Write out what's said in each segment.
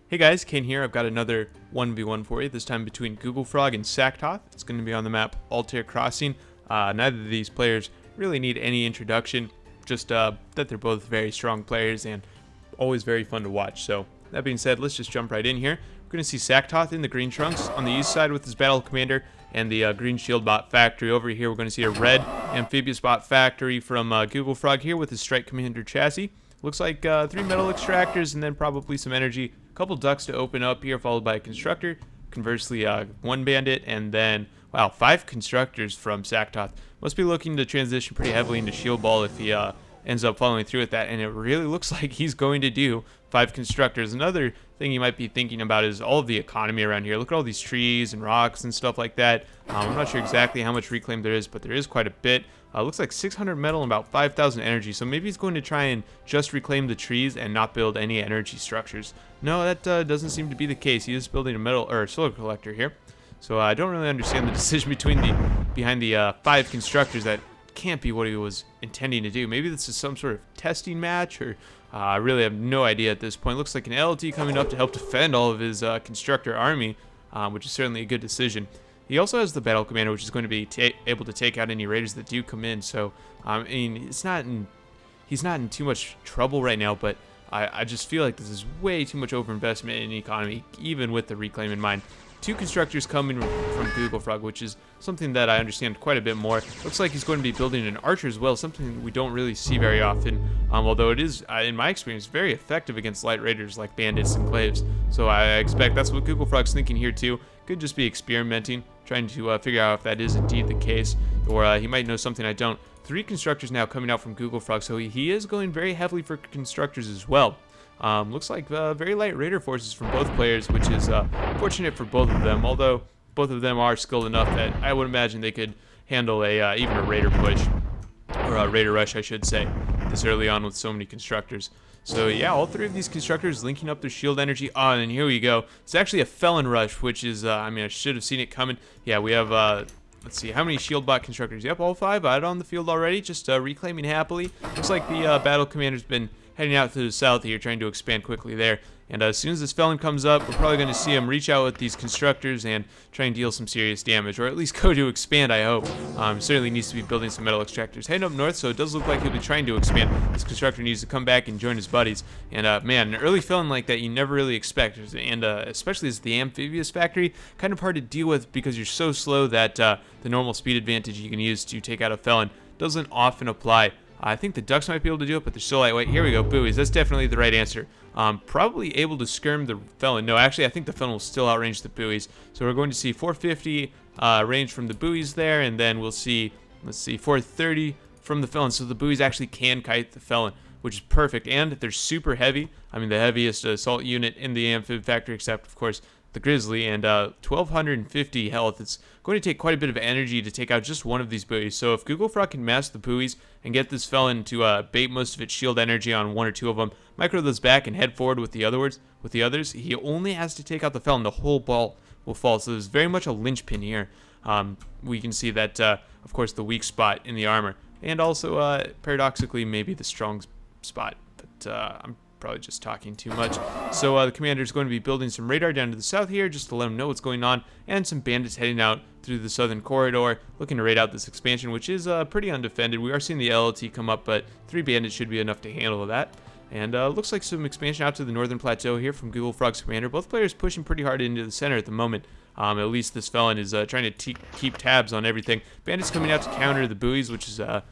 Hey guys, Kane here. I've got another 1v1 for you, this time between Googlefrog and Saktoth. It's going to be on the map Altair Crossing. Neither of these players really need any introduction, just that they're both very strong players and always very fun to watch. So that being said, let's just jump right in here. We're going to see Saktoth in the green trunks on the east side with his battle commander and the green shield bot factory. Over here we're going to see a red amphibious bot factory from Googlefrog here with his strike commander chassis. Looks like 3 metal extractors and then probably some energy. A couple ducks to open up here, followed by a constructor. Conversely, 1 bandit, and then, wow, 5 constructors from Saktoth. Must be looking to transition pretty heavily into shield ball if he ends up following through with that. And it really looks like he's going to do 5 constructors. Another thing you might be thinking about is all of the economy around here. Look at all these trees and rocks and stuff like that. I'm not sure exactly how much reclaim there is, but there is quite a bit. Looks like 600 metal and about 5,000 energy, so maybe he's going to try and just reclaim the trees and not build any energy structures. No, that doesn't seem to be the case. He is building a metal or solar collector here, so I don't really understand the decision behind the 5 constructors. That can't be what he was intending to do. Maybe this is some sort of testing match, or I really have no idea at this point. Looks like an LT coming up to help defend all of his constructor army, which is certainly a good decision. He also has the battle commander, which is going to be able to take out any raiders that do come in. So, I mean, he's not in too much trouble right now, but I just feel like this is way too much overinvestment in the economy, even with the reclaim in mind. 2 constructors coming from Googlefrog, which is something that I understand quite a bit more. Looks like he's going to be building an archer as well, something we don't really see very often, although it is, in my experience, very effective against light raiders like bandits and claves. So I expect that's what Googlefrog's thinking here too. Could just be experimenting, trying to figure out if that is indeed the case, or he might know something I don't. 3 constructors now coming out from Googlefrog, so he is going very heavily for constructors as well. Looks like very light raider forces from both players, which is fortunate for both of them, although both of them are skilled enough that I would imagine they could handle even a raider push, or a raider rush I should say, this early on with so many constructors. So yeah, all 3 of these constructors linking up their shield energy. Oh, and here we go. It's actually a felon rush, which is, I mean, I should have seen it coming. Yeah, we have, let's see, how many shield bot constructors? Yep, all 5 out on the field already, just reclaiming happily. Looks like the battle commander's been heading out to the south here, trying to expand quickly there. And as soon as this felon comes up, we're probably going to see him reach out with these constructors and try and deal some serious damage, or at least go to expand, I hope. Certainly needs to be building some metal extractors. Heading up north, so it does look like he'll be trying to expand. This constructor needs to come back and join his buddies. And man, an early felon like that you never really expect, and especially as the amphibious factory, kind of hard to deal with because you're so slow that the normal speed advantage you can use to take out a felon doesn't often apply. I think the ducks might be able to do it, but they're still lightweight. Here we go, buoys. That's definitely the right answer. Probably able to skirm the felon. No, actually, I think the felon will still outrange the buoys. So we're going to see 450 range from the buoys there, and then we'll see, let's see, 430 from the felon. So the buoys actually can kite the felon, which is perfect. And they're super heavy. I mean, the heaviest assault unit in the amphib factory, except, of course, the grizzly, and 1250 health. It's going to take quite a bit of energy to take out just one of these buoys. So if Googlefrog can master the buoys and get this felon to bait most of its shield energy on 1 or 2 of them, micro those back and head forward with the others, he only has to take out the felon. The whole ball will fall. So there's very much a linchpin here. We can see that, of course, the weak spot in the armor, and also paradoxically maybe the strong spot. But I'm probably just talking too much. So the commander is going to be building some radar down to the south here just to let him know what's going on, and some bandits heading out through the southern corridor looking to raid out this expansion, which is pretty undefended. We are seeing the LLT come up, but 3 bandits should be enough to handle that. And looks like some expansion out to the northern plateau here from Googlefrog's commander. Both players pushing pretty hard into the center at the moment. At least this felon is trying to keep tabs on everything. Bandits coming out to counter the buoys, which is, I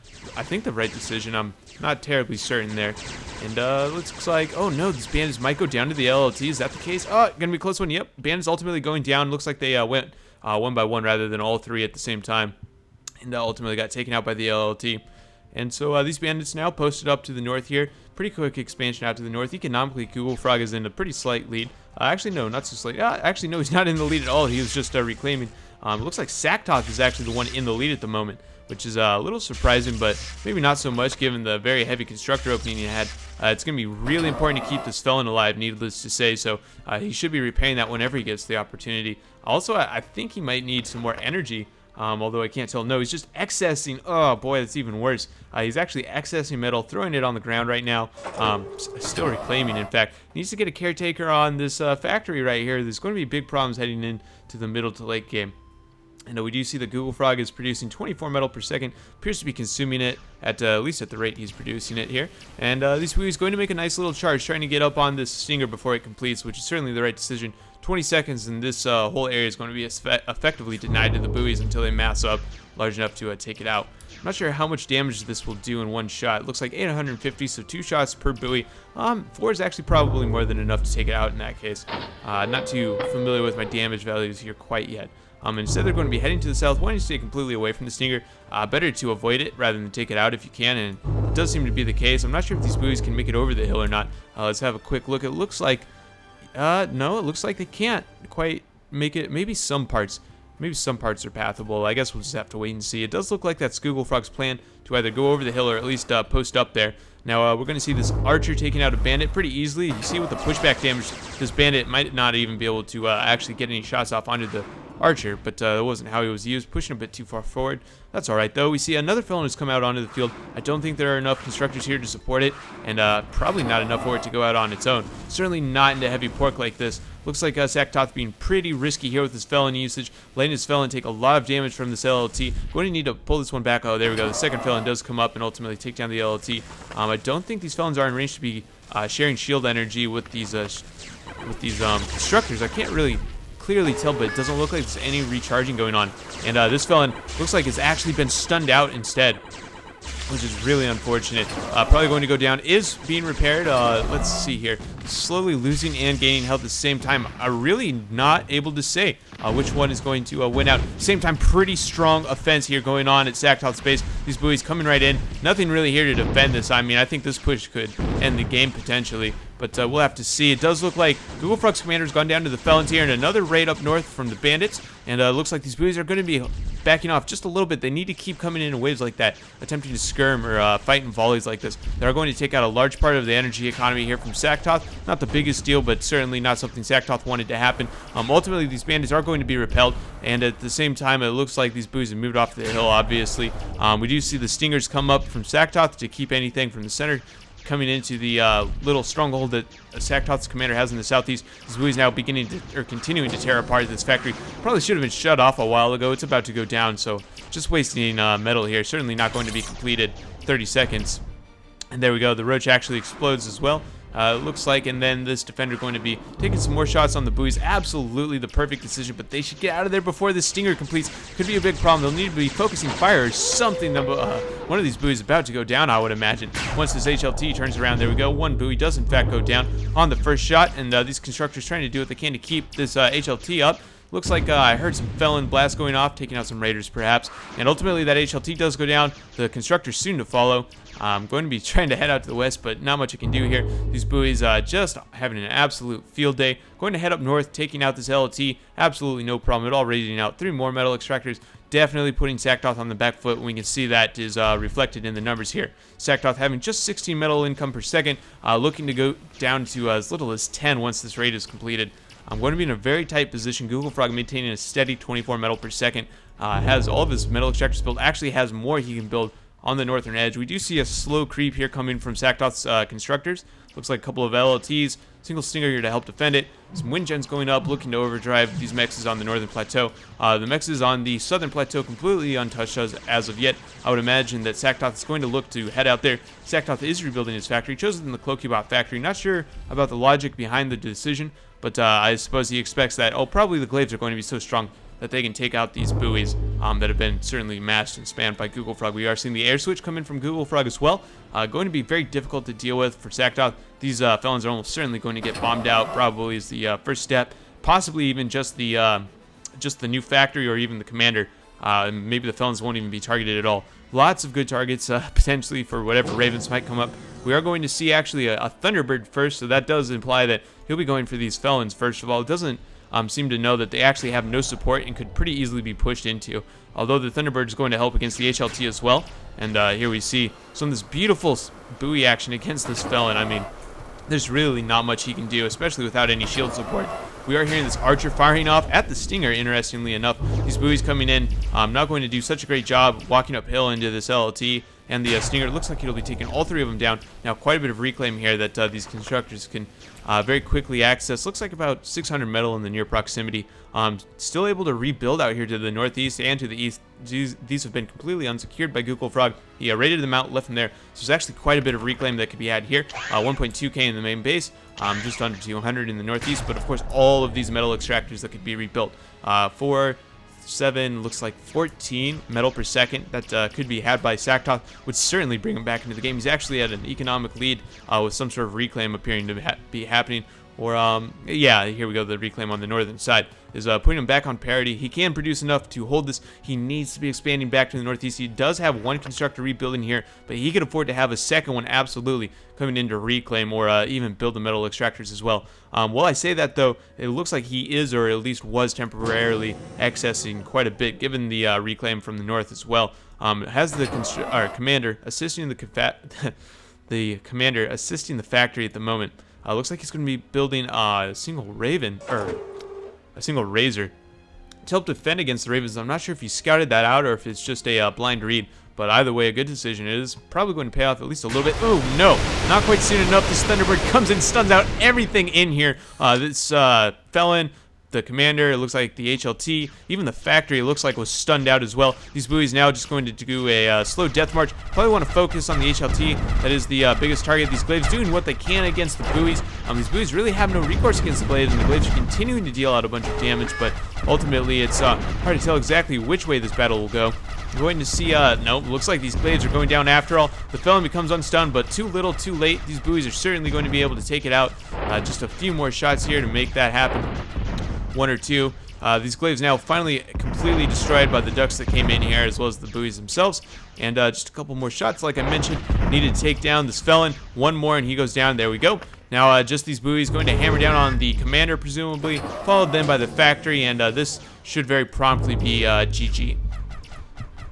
think, the right decision. I'm not terribly certain there. And looks like, oh no, these bandits might go down to the LLT. Is that the case? Oh, gonna be a close one. Yep, bandits ultimately going down. Looks like they went 1 by 1 rather than all 3 at the same time. And ultimately got taken out by the LLT. And so these bandits now posted up to the north here. Pretty quick expansion out to the north. Economically, Googlefrog is in a pretty slight lead. Actually, no, not so slight. Actually, no, he's not in the lead at all. He was just reclaiming. It looks like Saktoth is actually the one in the lead at the moment, which is a little surprising, but maybe not so much given the very heavy constructor opening he had. It's going to be really important to keep this felon alive, needless to say, so he should be repaying that whenever he gets the opportunity. Also, I think he might need some more energy. although I can't tell. No, he's just excessing. Oh, boy, that's even worse. He's actually excessing metal, throwing it on the ground right now. Still reclaiming, in fact. Needs to get a caretaker on this factory right here. There's going to be big problems heading into the middle to late game. And we do see the Googlefrog is producing 24 metal per second, appears to be consuming it at least at the rate he's producing it here. And this buoy is going to make a nice little charge, trying to get up on this stinger before it completes, which is certainly the right decision. 20 seconds and this whole area is going to be effectively denied to the buoys until they mass up large enough to take it out. I'm not sure how much damage this will do in one shot. It looks like 850, so 2 shots per buoy. 4 is actually probably more than enough to take it out in that case. Not too familiar with my damage values here quite yet. Instead, they're going to be heading to the south, wanting to stay completely away from the stinger. Better to avoid it rather than take it out if you can, and it does seem to be the case. I'm not sure if these buoys can make it over the hill or not. Let's have a quick look. It looks like, no, it looks like they can't quite make it. Maybe some parts are pathable. I guess we'll just have to wait and see. It does look like that's Googlefrog's plan to either go over the hill or at least post up there. Now, we're going to see this archer taking out a bandit pretty easily. You see with the pushback damage, this bandit might not even be able to actually get any shots off onto the archer, but that wasn't how he was used, pushing a bit too far forward. That's all right, though. We see another felon has come out onto the field. I don't think there are enough constructors here to support it, and probably not enough for it to go out on its own. Certainly not into heavy pork like this. Looks like Saktoth being pretty risky here with his felon usage, letting his felon take a lot of damage from this LLT. Going to need to pull this one back. Oh, there we go. The second felon does come up and ultimately take down the LLT. I don't think these felons are in range to be sharing shield energy with these constructors. I can't really clearly tell, but it doesn't look like there's any recharging going on. And this felon looks like it's actually been stunned out instead, which is really unfortunate. Probably going to go down. Is being repaired. Let's see here. Slowly losing and gaining health at the same time. I'm really not able to say which one is going to win out. Same time, pretty strong offense here going on at Saktoth's base. These buoys coming right in. Nothing really here to defend this. I mean, I think this push could end the game potentially, but we'll have to see. It does look like Googlefrog's commander's gone down to the felons here, and another raid up north from the bandits. And looks like these buoys are going to be backing off just a little bit. They need to keep coming in waves like that, attempting to skirm or fight in volleys like this. They are going to take out a large part of the energy economy here from Saktoth. Not the biggest deal, but certainly not something Saktoth wanted to happen. Ultimately, these bandits are going to be repelled, and at the same time, it looks like these buoys have moved off the hill, obviously. We do see the stingers come up from Saktoth to keep anything from the center coming into the little stronghold that Saktoth's commander has in the southeast. This buoy is now continuing to tear apart this factory. Probably should have been shut off a while ago. It's about to go down, so just wasting metal here. Certainly not going to be completed. 30 seconds. And there we go. The roach actually explodes as well. It looks like, and then this defender going to be taking some more shots on the buoys. Absolutely the perfect decision, but they should get out of there before this stinger completes. Could be a big problem. They'll need to be focusing fire or something. One of these buoys is about to go down, I would imagine. Once this HLT turns around, there we go. One buoy does in fact go down on the first shot, and these constructors trying to do what they can to keep this HLT up. Looks like I heard some felon blasts going off, taking out some raiders perhaps. And ultimately that HLT does go down. The constructors soon to follow. I'm going to be trying to head out to the west, but not much I can do here. These buoys just having an absolute field day. Going to head up north, taking out this LLT. Absolutely no problem at all, raiding out 3 more metal extractors. Definitely putting Saktoth on the back foot. We can see that is reflected in the numbers here. Saktoth having just 16 metal income per second, looking to go down to as little as 10 once this raid is completed. I'm going to be in a very tight position. Googlefrog maintaining a steady 24 metal per second. Has all of his metal extractors built. Actually has more he can build on the northern edge. We do see a slow creep here coming from Saktoth's constructors. Looks like a couple of LLTs. Single stinger here to help defend it. Some wind gens going up, looking to overdrive these mexes on the northern plateau. The mexes on the southern plateau completely untouched as of yet. I would imagine that Saktoth is going to look to head out there. Saktoth is rebuilding his factory, chosen the Cloakybot factory. Not sure about the logic behind the decision, but I suppose he expects that, probably the glaives are going to be so strong that they can take out these buoys that have been certainly mashed and spanned by Googlefrog. We are seeing the air switch come in from Googlefrog as well. Going to be very difficult to deal with for Saktoth. These felons are almost certainly going to get bombed out, probably is the first step. Possibly even just the new factory or even the commander. Maybe the felons won't even be targeted at all. Lots of good targets potentially for whatever ravens might come up. We are going to see actually a Thunderbird first, so that does imply that he'll be going for these felons first of all. It doesn't seem to know that they actually have no support and could pretty easily be pushed into. Although the Thunderbird is going to help against the HLT as well. And here we see some of this beautiful buoy action against this felon. I mean, there's really not much he can do, especially without any shield support. We are hearing this archer firing off at the stinger, interestingly enough. These buoys coming in, not going to do such a great job walking uphill into this LLT. And the stinger looks like it'll be taking all three of them down. Now, quite a bit of reclaim here that these constructors can very quickly access. Looks like about 600 metal in the near proximity. Still able to rebuild out here to the northeast and to the east. These have been completely unsecured by Googlefrog. He raided them out, left them there. So there's actually quite a bit of reclaim that could be had here. 1.2k in the main base, just under 200 in the northeast. But of course, all of these metal extractors that could be rebuilt. 7, looks like 14 metal per second that could be had by Saktoth, would certainly bring him back into the game. He's actually at an economic lead with some sort of reclaim appearing to be happening. Or, yeah, here we go. The reclaim on the northern side is putting him back on parity. He can produce enough to hold this. He needs to be expanding back to the northeast. He does have one constructor rebuilding here, but he could afford to have a second one absolutely coming in to reclaim or even build the metal extractors as well. While I say that, though, it looks like he is, or at least was temporarily excessing quite a bit, given the reclaim from the north as well. Has the commander assisting the commander assisting the factory at the moment. Looks like he's going to be building a single Raven, or a single Razor, to help defend against the Ravens. I'm not sure if he scouted that out or if it's just a blind read, but either way, a good decision. It is probably going to pay off at least a little bit. Oh, no, not quite soon enough. This Thunderbird comes in, stuns out everything in here. This Felon, the commander, it looks like the HLT, even the factory, it looks like was stunned out as well. These buoys now just going to do a slow death march. Probably want to focus on the HLT. That is the biggest target. These glaives doing what they can against the buoys. These buoys really have no recourse against the glaives, and the glaives are continuing to deal out a bunch of damage, but ultimately it's hard to tell exactly which way this battle will go. We're going to see, no, looks like these glaives are going down after all. The Felon becomes unstunned, but too little, too late. These buoys are certainly going to be able to take it out. Just a few more shots here to make that happen. 1 or 2. These glaives now finally completely destroyed by the ducks that came in here, as well as the buoys themselves. And just a couple more shots, like I mentioned. Needed to take down this Felon. One more, and he goes down. There we go. Now, just these buoys going to hammer down on the commander, presumably, followed then by the factory, and this should very promptly be GG.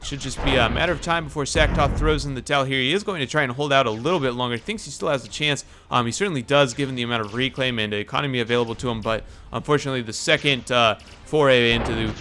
Should just be a matter of time before Saktoth throws in the towel here. He is going to try and hold out a little bit longer. Thinks he still has a chance. He certainly does, given the amount of reclaim and economy available to him. But unfortunately, the second foray into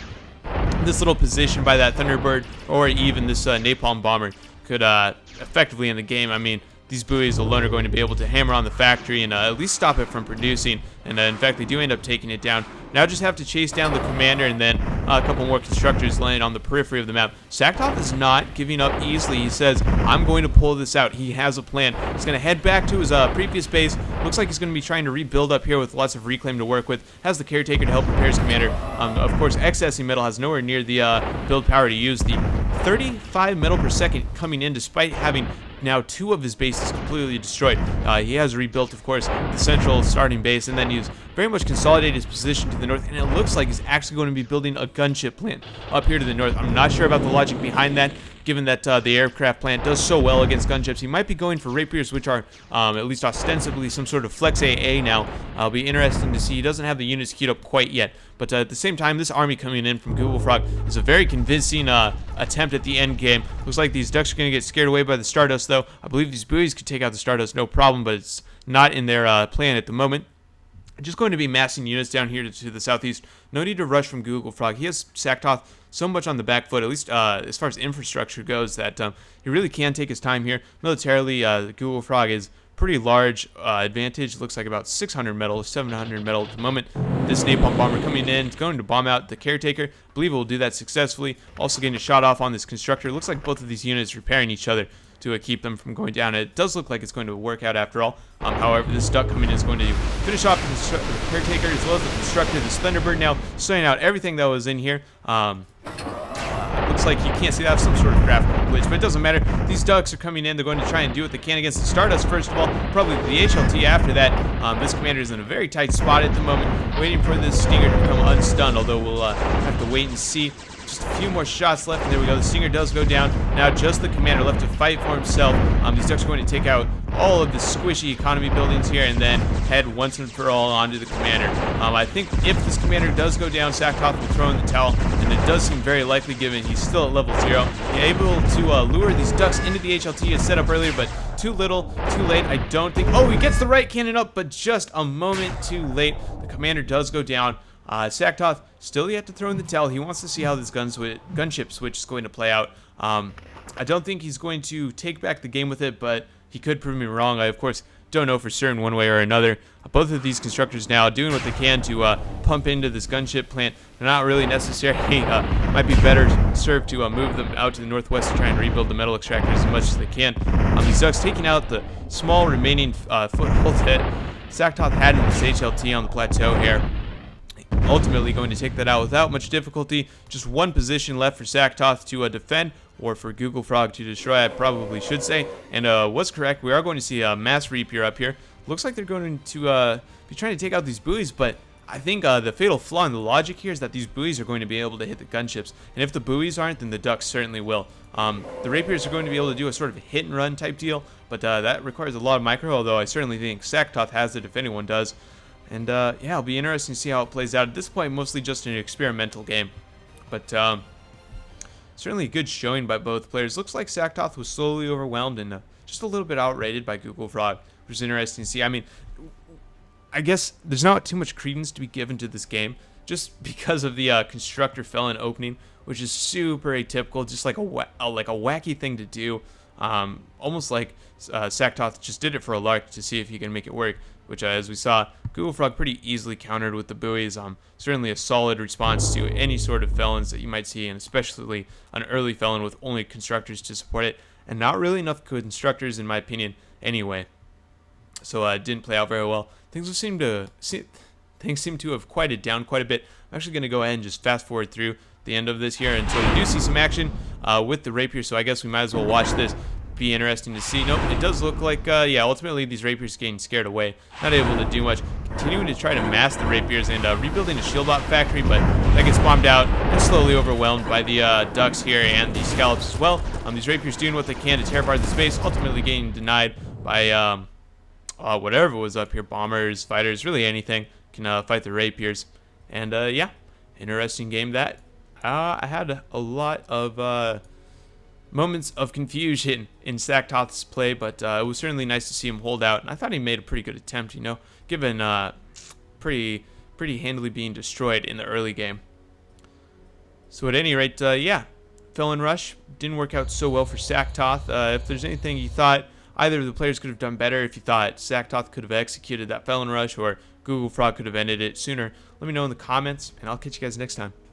this little position by that Thunderbird, or even this Napalm Bomber, could effectively end the game. I mean, these buoys alone are going to be able to hammer on the factory and at least stop it from producing. And in fact, they do end up taking it down. Now just have to chase down the commander, and then a couple more constructors laying on the periphery of the map. Saktoth is not giving up easily. He says, I'm going to pull this out. He has a plan. He's going to head back to his previous base. Looks like he's going to be trying to rebuild up here with lots of reclaim to work with. Has the caretaker to help repair his commander. Of course, excessing metal has nowhere near the build power to use. The 35 metal per second coming in despite having now 2 of his bases completely destroyed. He has rebuilt, of course, the central starting base, and then he's very much consolidated his position to the north, and it looks like he's actually going to be building a gunship plant up here to the north. I'm not sure about the logic behind that, given that the aircraft plant does so well against gunships. He might be going for rapiers, which are at least ostensibly some sort of flex AA now. It'll be interesting to see. He doesn't have the units queued up quite yet, but at the same time, this army coming in from Googlefrog is a very convincing attempt at the end game. Looks like these ducks are going to get scared away by the Stardust, though. I believe these buoys could take out the Stardust, no problem, but it's not in their plan at the moment. Just going to be massing units down here to the southeast. No need to rush from Googlefrog. He has Saktoth so much on the back foot, at least as far as infrastructure goes, that he really can take his time here. Militarily, Googlefrog is pretty large advantage. Looks like about 600 metal, 700 metal at the moment. This Napalm Bomber coming in, going to bomb out the caretaker. I believe it will do that successfully. Also getting a shot off on this constructor. Looks like both of these units repairing each other to keep them from going down. It does look like it's going to work out after all. However, this duck coming in is going to finish off the caretaker as well as the constructor. This Thunderbird now starting out everything that was in here. Looks like you can't see that, some sort of graphical glitch, but it doesn't matter. These ducks are coming in. They're going to try and do what they can against the Stardust first of all, probably the HLT after that. This commander is in a very tight spot at the moment, waiting for this Stinger to become unstunned, although we'll have to wait and see. Just a few more shots left, and there we go. The Stinger does go down. Now just the Commander left to fight for himself. These Ducks are going to take out all of the squishy economy buildings here and then head once and for all onto the Commander. I think if this Commander does go down, Saktoth will throw in the towel, and it does seem very likely given he's still at level 0. He's able to lure these Ducks into the HLT as set up earlier, but too little, too late. I don't think... Oh, he gets the right cannon up, but just a moment too late. The Commander does go down. Saktoth still yet to throw in the towel. He wants to see how this gunship switch is going to play out. I don't think he's going to take back the game with it, but he could prove me wrong. I, of course, don't know for certain one way or another. Both of these constructors now doing what they can to pump into this gunship plant. They're not really necessary. Might be better served to move them out to the northwest to try and rebuild the metal extractors as much as they can. These Ducks taking out the small remaining foothold that Saktoth had in this HLT on the plateau here. Ultimately going to take that out without much difficulty. Just one position left for Saktoth to defend, or for Googlefrog to destroy, I probably should say. And was correct. We are going to see a mass rapier up here. Looks like they're going to be trying to take out these buoys, but I think the fatal flaw in the logic here is that these buoys are going to be able to hit the gunships. And if the buoys aren't, then the Ducks certainly will. The rapiers are going to be able to do a sort of hit and run type deal, but that requires a lot of micro, although I certainly think Saktoth has it if anyone does. And yeah, it'll be interesting to see how it plays out. At this point, mostly just an experimental game. But certainly a good showing by both players. Looks like Saktoth was slowly overwhelmed and just a little bit outrated by Googlefrog, which is interesting to see. I mean, I guess there's not too much credence to be given to this game, just because of the constructor felon opening, which is super atypical, just like a wacky thing to do. Almost like Saktoth just did it for a lark to see if he can make it work, which as we saw, Googlefrog pretty easily countered with the buoys. Certainly a solid response to any sort of felons that you might see, and especially an early felon with only constructors to support it, and not really enough constructors in my opinion anyway. So it didn't play out very well. Things seem to have quieted down quite a bit. I'm actually going to go ahead and just fast forward through the end of this here until we do see some action with the rapier, so I guess we might as well watch this. Be interesting to see. Nope, it does look like, yeah, ultimately these rapiers getting scared away. Not able to do much. Continuing to try to mass the rapiers and rebuilding a shield bot factory, but that gets bombed out and slowly overwhelmed by the ducks here and the scallops as well. These rapiers doing what they can to tear apart the space, ultimately getting denied by whatever was up here. Bombers, fighters, really anything can fight the rapiers. And yeah, interesting game that. I had a lot of moments of confusion in Saktoth's play, but it was certainly nice to see him hold out, and I thought he made a pretty good attempt, you know, given pretty handily being destroyed in the early game. So at any rate, yeah, Felon Rush didn't work out so well for Saktoth. If there's anything you thought either of the players could have done better, if you thought Saktoth could have executed that Felon Rush or Googlefrog could have ended it sooner, let me know in the comments, and I'll catch you guys next time.